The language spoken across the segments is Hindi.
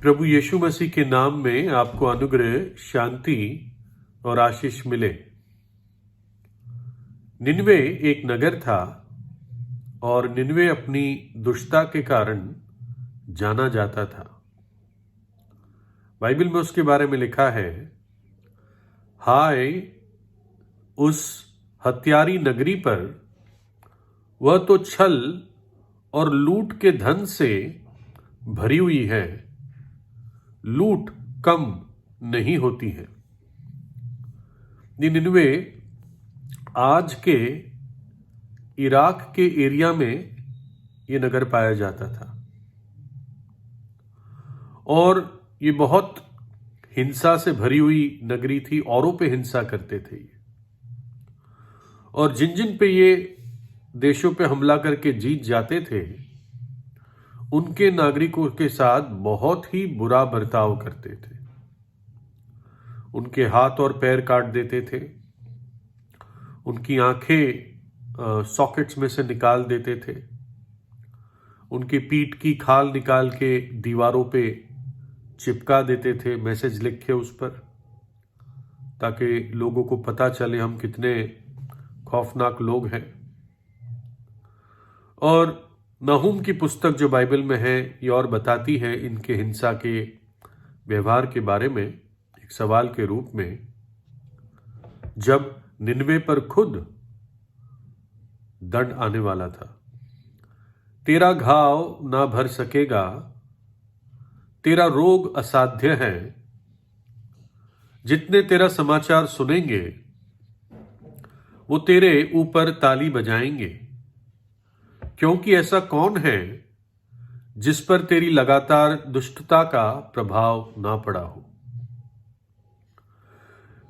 प्रभु यीशु मसीह के नाम में आपको अनुग्रह, शांति और आशीष मिले। निनवे एक नगर था और निनवे अपनी दुष्टता के कारण जाना जाता था। बाइबल में उसके बारे में लिखा है, हाय उस हत्यारी नगरी पर, वह तो छल और लूट के धन से भरी हुई है, लूट कम नहीं होती है। निनवे आज के इराक के एरिया में ये नगर पाया जाता था और ये बहुत हिंसा से भरी हुई नगरी थी। औरों पे हिंसा करते थे ये, और जिन जिन पे ये देशों पे हमला करके जीत जाते थे उनके नागरिकों के साथ बहुत ही बुरा बर्ताव करते थे। उनके हाथ और पैर काट देते थे, उनकी आंखें सॉकेट्स में से निकाल देते थे, उनकी पीठ की खाल निकाल के दीवारों पे चिपका देते थे, मैसेज लिख के उस पर, ताकि लोगों को पता चले हम कितने खौफनाक लोग हैं। और नहूम की पुस्तक जो बाइबल में है ये और बताती है इनके हिंसा के व्यवहार के बारे में एक सवाल के रूप में, जब निनवे पर खुद दंड आने वाला था। तेरा घाव ना भर सकेगा, तेरा रोग असाध्य है, जितने तेरा समाचार सुनेंगे वो तेरे ऊपर ताली बजाएंगे, क्योंकि ऐसा कौन है जिस पर तेरी लगातार दुष्टता का प्रभाव ना पड़ा हो।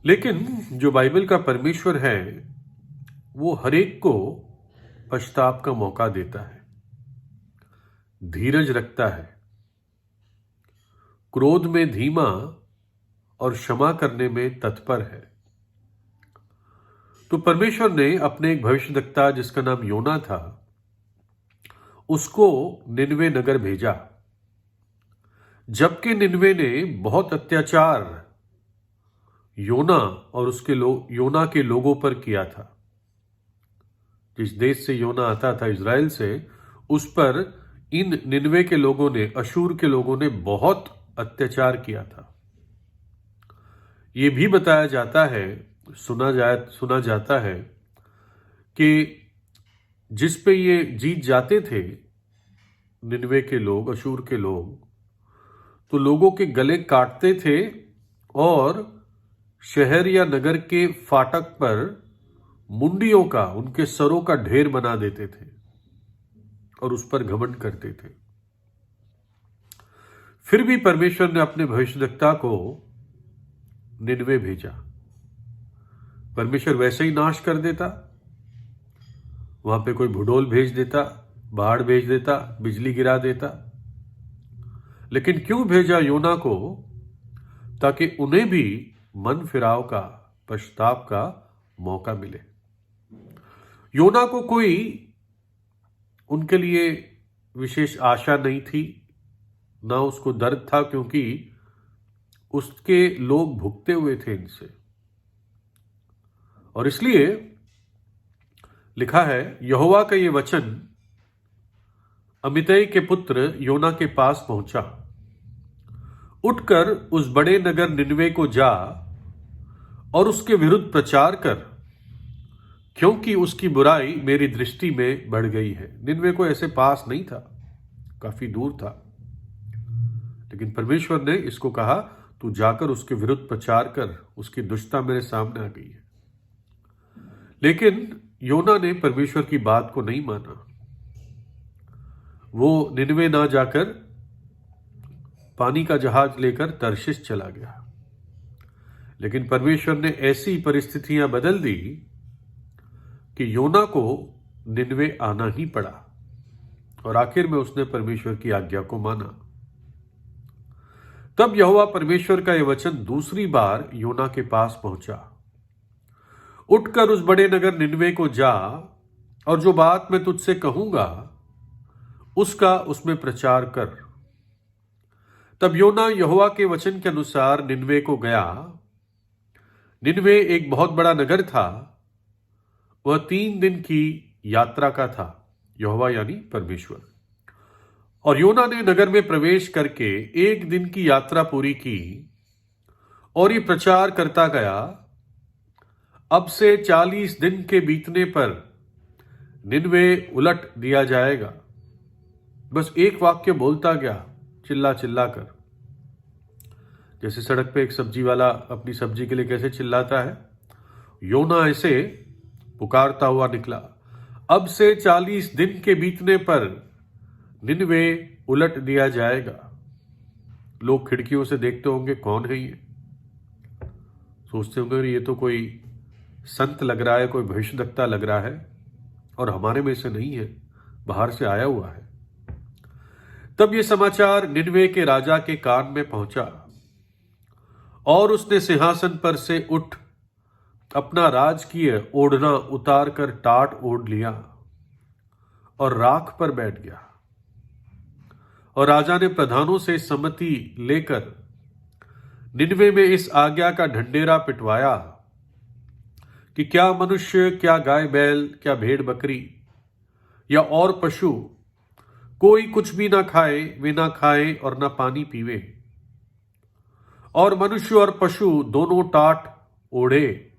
लेकिन जो बाइबल का परमेश्वर है वो हरेक को पश्चाताप का मौका देता है, धीरज रखता है, क्रोध में धीमा और क्षमा करने में तत्पर है। तो परमेश्वर ने अपने एक भविष्यद्वक्ता जिसका नाम योना था उसको निनवे नगर भेजा, जबकि निनवे ने बहुत अत्याचार योना और योना के लोगों पर किया था। जिस देश से योना आता था, इज़राइल से, उस पर इन निनवे के लोगों ने, अशूर के लोगों ने बहुत अत्याचार किया था। यह भी बताया जाता है, सुना जाता है कि जिस पे ये जीत जाते थे निनवे के लोग, अशूर के लोग, तो लोगों के गले काटते थे और शहर या नगर के फाटक पर मुंडियों का, उनके सरों का ढेर बना देते थे और उस पर घमंड करते थे। फिर भी परमेश्वर ने अपने भविष्यद्वक्ता को निनवे भेजा। परमेश्वर वैसे ही नाश कर देता, वहां पे कोई भूडोल भेज देता, बाढ़ भेज देता, बिजली गिरा देता। लेकिन क्यों भेजा योना को? ताकि उन्हें भी मन फिराव का, पश्चाताप का मौका मिले। योना को कोई उनके लिए विशेष आशा नहीं थी, ना उसको दर्द था, क्योंकि उसके लोग भुगते हुए थे इनसे। और इसलिए लिखा है, यहोवा का ये वचन अमित्तै के पुत्र योना के पास पहुंचा, उठकर उस बड़े नगर निनवे को जा और उसके विरुद्ध प्रचार कर, क्योंकि उसकी बुराई मेरी दृष्टि में बढ़ गई है। निनवे को ऐसे पास नहीं था, काफी दूर था, लेकिन परमेश्वर ने इसको कहा, तू जाकर उसके विरुद्ध प्रचार कर, उसकी दुष्टता मेरे सामने आ गई है। लेकिन योना ने परमेश्वर की बात को नहीं माना। वो निनवे ना जाकर पानी का जहाज लेकर तर्शिश चला गया। लेकिन परमेश्वर ने ऐसी परिस्थितियां बदल दी कि योना को निनवे आना ही पड़ा, और आखिर में उसने परमेश्वर की आज्ञा को माना। तब यहोवा परमेश्वर का यह वचन दूसरी बार योना के पास पहुंचा, उठकर उस बड़े नगर निनवे को जा और जो बात मैं तुझसे कहूंगा उसका उसमें प्रचार कर, तब योना यहोवा के वचन के अनुसार निनवे को गया। निनवे एक बहुत बड़ा नगर था, वह 3 दिन की यात्रा का था। यहोवा यानी परमेश्वर। और योना ने नगर में प्रवेश करके 1 दिन की यात्रा पूरी की और ये प्रचार करता गया, अब से 40 दिन के बीतने पर निनवे उलट दिया जाएगा। बस एक वाक्य बोलता गया, चिल्ला चिल्ला कर। जैसे सड़क पे एक सब्जी वाला अपनी सब्जी के लिए कैसे चिल्लाता है, योना ऐसे पुकारता हुआ निकला, अब से 40 दिन के बीतने पर निनवे उलट दिया जाएगा। लोग खिड़कियों से देखते होंगे, कौन है ये? सोचते होंगे ये तो कोई संत लग रहा है, कोई भविष्यवक्ता लग रहा है, और हमारे में से नहीं है, बाहर से आया हुआ है। तब ये समाचार निनवे के राजा के कान में पहुंचा और उसने सिंहासन पर से उठ अपना राजकीय ओढ़ना उतार कर टाट ओढ़ लिया और राख पर बैठ गया। और राजा ने प्रधानों से सम्मति लेकर निनवे में इस आज्ञा का ढंढेरा पिटवाया कि क्या मनुष्य, क्या गाय बैल, क्या भेड़ बकरी या और पशु, कोई कुछ भी ना खाए, वे ना खाए और ना पानी पीवे। और मनुष्य और पशु दोनों टाट ओढ़े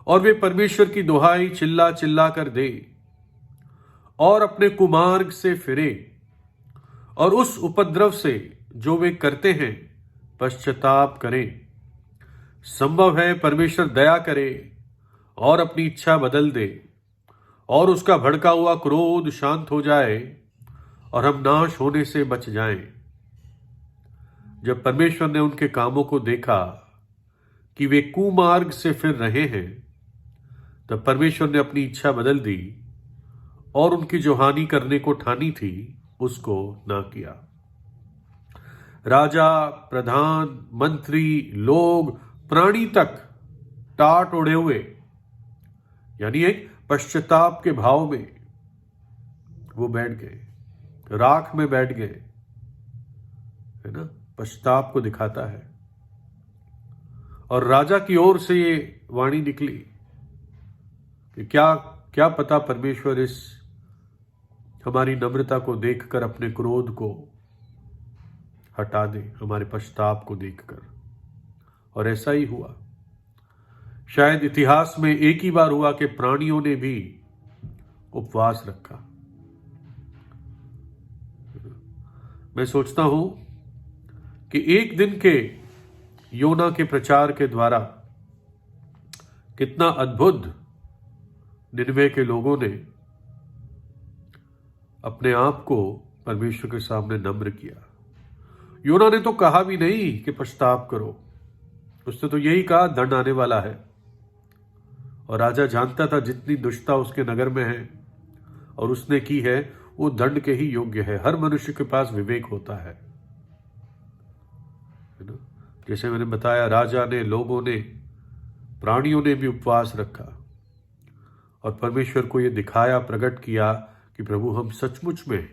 और वे परमेश्वर की दुहाई चिल्ला चिल्ला कर दे और अपने कुमार्ग से फिरे और उस उपद्रव से जो वे करते हैं पश्चाताप करें। संभव है परमेश्वर दया करे और अपनी इच्छा बदल दे और उसका भड़का हुआ क्रोध शांत हो जाए और हम नाश होने से बच जाएं। जब परमेश्वर ने उनके कामों को देखा कि वे कुमार्ग से फिर रहे हैं, तब परमेश्वर ने अपनी इच्छा बदल दी और उनकी जो हानि करने को ठानी थी उसको ना किया। राजा, प्रधान, मंत्री, लोग, प्राणी तक टाट ओढ़े हुए, यानी एक पश्चाताप के भाव में वो बैठ गए, राख में बैठ गए, है ना? पश्चाताप को दिखाता है। और राजा की ओर से ये वाणी निकली कि क्या क्या पता परमेश्वर इस हमारी नम्रता को देखकर अपने क्रोध को हटा दे, हमारे पश्चाताप को देखकर। और ऐसा ही हुआ। शायद इतिहास में एक ही बार हुआ कि प्राणियों ने भी उपवास रखा। मैं सोचता हूं कि एक दिन के योना के प्रचार के द्वारा कितना अद्भुत निनवे के लोगों ने अपने आप को परमेश्वर के सामने नम्र किया। योना ने तो कहा भी नहीं कि पश्चाताप करो, उसने तो यही कहा दंड आने वाला है। और राजा जानता था जितनी दुष्टता उसके नगर में है और उसने की है वो दंड के ही योग्य है। हर मनुष्य के पास विवेक होता है ना? जैसे मैंने बताया, राजा ने, लोगों ने, प्राणियों ने भी उपवास रखा और परमेश्वर को यह दिखाया, प्रकट किया कि प्रभु हम सचमुच में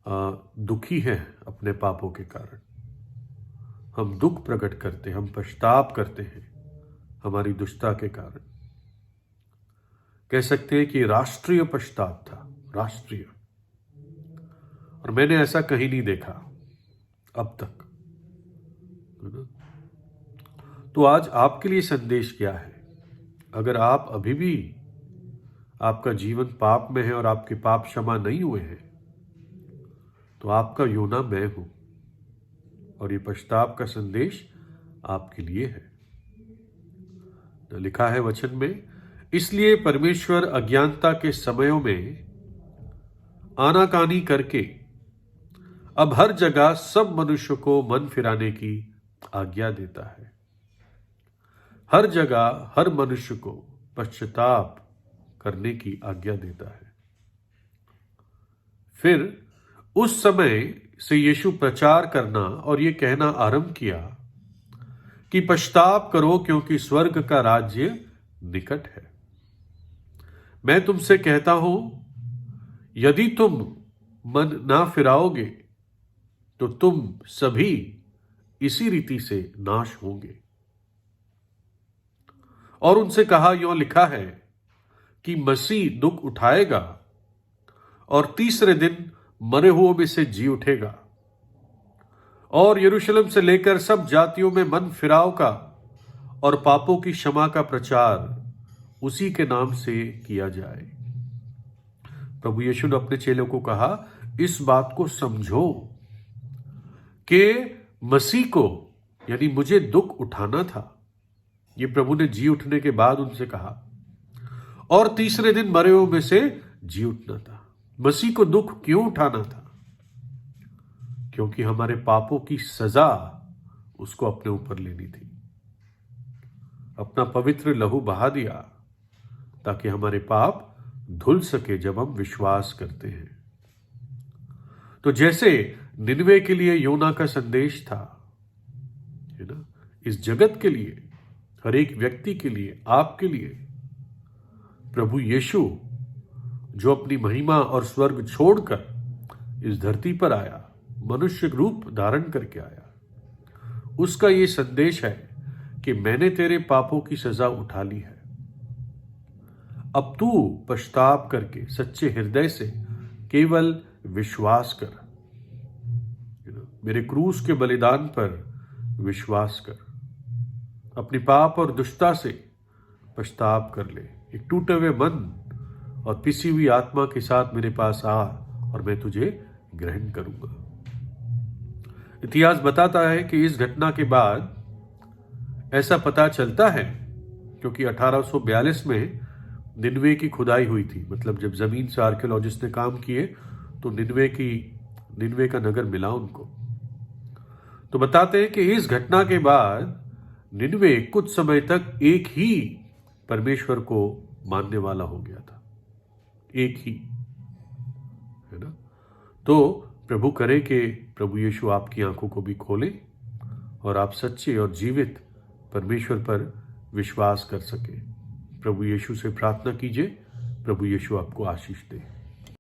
दुखी हैं अपने पापों के कारण। हम दुख प्रकट करते हैं, हम पश्चाताप करते हैं हमारी दुष्टता के कारण। कह सकते हैं कि राष्ट्रीय पश्चाताप था, राष्ट्रीय। और मैंने ऐसा कहीं नहीं देखा अब तक। तो आज आपके लिए संदेश क्या है? अगर आप अभी भी आपका जीवन पाप में है और आपके पाप क्षमा नहीं हुए हैं, तो आपका योना मैं हूं और ये पश्चाताप का संदेश आपके लिए है। तो लिखा है वचन में, इसलिए परमेश्वर अज्ञानता के समयों में आनाकानी करके अब हर जगह सब मनुष्य को मन फिराने की आज्ञा देता है। हर जगह हर मनुष्य को पश्चाताप करने की आज्ञा देता है। फिर उस समय से यीशु प्रचार करना और ये कहना आरंभ किया कि पश्चाताप करो क्योंकि स्वर्ग का राज्य निकट है। मैं तुमसे कहता हूं, यदि तुम मन ना फिराओगे तो तुम सभी इसी रीति से नाश होंगे। और उनसे कहा, यों लिखा है कि मसीह दुख उठाएगा और तीसरे दिन मरे हुओं में से जी उठेगा, और यरूशलेम से लेकर सब जातियों में मन फिराव का और पापों की क्षमा का प्रचार उसी के नाम से किया जाए। प्रभु यीशु ने अपने चेलों को कहा, इस बात को समझो कि मसीह को यानी मुझे दुख उठाना था। ये प्रभु ने जी उठने के बाद उनसे कहा, और तीसरे दिन मरे हुओं में से जी उठना था। मसीह को दुख क्यों उठाना था? क्योंकि हमारे पापों की सजा उसको अपने ऊपर लेनी थी। अपना पवित्र लहू बहा दिया ताकि हमारे पाप धुल सके जब हम विश्वास करते हैं। तो जैसे निनवे के लिए योना का संदेश था, है ना, इस जगत के लिए, हर एक व्यक्ति के लिए, आपके लिए प्रभु यीशु जो अपनी महिमा और स्वर्ग छोड़कर इस धरती पर आया, मनुष्य रूप धारण करके आया, उसका ये संदेश है कि मैंने तेरे पापों की सजा उठा ली है। अब तू पश्चाताप करके सच्चे हृदय से केवल विश्वास कर, मेरे क्रूस के बलिदान पर विश्वास कर, अपनी पाप और दुष्टता से पश्चाताप कर ले, एक टूटे हुए मन और पिसी हुई आत्मा के साथ मेरे पास आ और मैं तुझे ग्रहण करूंगा। इतिहास बताता है कि इस घटना के बाद ऐसा पता चलता है, क्योंकि 1842 में निनवे की खुदाई हुई थी। मतलब जब जमीन से आर्कियोलॉजिस्ट ने काम किए तो निनवे का नगर मिला उनको। तो बताते हैं कि इस घटना के बाद निनवे कुछ समय तक एक ही परमेश्वर को मानने वाला हो गया था, एक ही, है ना। तो प्रभु करे कि प्रभु यीशु आपकी आंखों को भी खोले और आप सच्चे और जीवित परमेश्वर पर विश्वास कर सके। प्रभु यीशु से प्रार्थना कीजिए, प्रभु यीशु आपको आशीष दे।